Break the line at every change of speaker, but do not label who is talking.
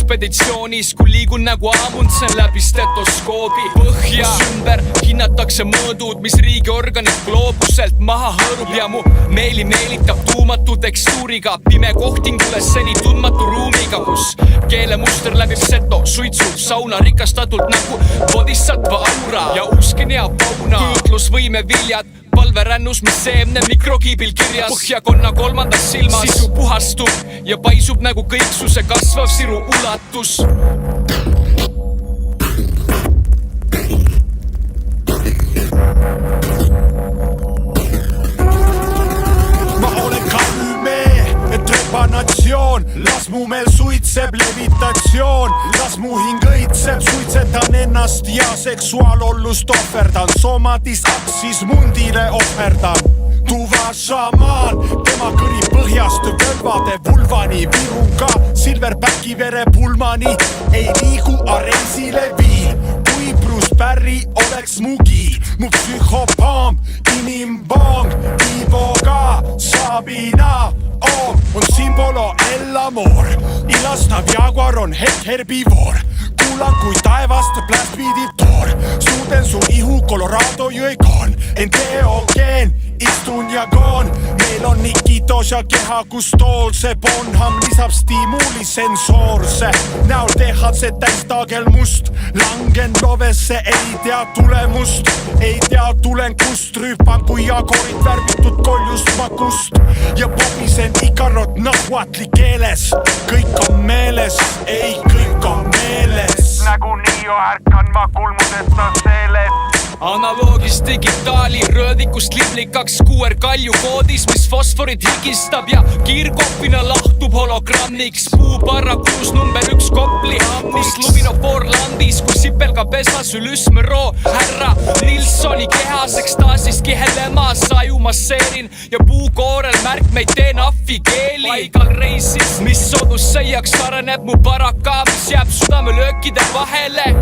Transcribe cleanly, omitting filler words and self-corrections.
ekspeditsioonis, kui liigun nagu Amundsen läbi stetoskoobi. Põhja ümber hinnatakse mõõdud, mis riigiorganid gloobuselt maha hõõrub ja mu meeli meelitab tuumatu tekstuuriga pime kohtingule seni tundmatu ruumiga, kus keelemuster läbib seto, suitsu, sauna rikastatult nagu bodhisattva aura ja uskin ja pauna. Küütlusvõime viljad palverännus, mis seemne mikrokiibil kirjas Põhjakonna kolmandas silmas. Sisu puhastub ja paisub nagu kõiksuse kasvav siru ulatus.
Natsioon, las mu meel suitseb levitatsioon, las mu hing õitseb, suitsetan ennast ja seksuaalollust ohverdan, somatis aksis mundile ohverdan. Tuva šamaan, tema kõri põhjast völvade vulvani, viruga silverpäki verepulmani, ei liigu areisile viin, kui Bruce Barry oleks mu giid, mu psühhopaam, inimvang, Ivoga, Sabina on simbolo el-amor, ilastav jaguar on herbivoor, kuulan kui taevast plästviidib toor, suuden su ihu Colorado jõekoon, enteogeen, istun ja koon, meil on Nikitos ja keha, kus tool see Bonham lisab stiimuli sensoorse, näol THC täistagel must, langen lovesse, ei tea tulemust, ei tea tulen kust, rüüpan kui jagorid värvitud koljust makust ja popisen ikarot nahuatli keeles, kõik on meeles, ei kõik on meeles.
Nagu Nio ärkan ma kulmudesta seeles.
Analoogis digitaali röödikust liblikaks QR kalju koodis, mis fosforit higistab ja kiirkoppina lahtub hologrammiks. Puuparra kuus number 1 Kopli hammis, luminofoor landis, kui sipelga pesas ülüsmüroo härra Nilssoni kehas ekstaasist kihelemas aju masseerin ja puukoorel märkmeid teen ahvikeeli. Paigal reisis, mis sodusseiaks areneb mu baraka, mis jääb südamelöökide vahele.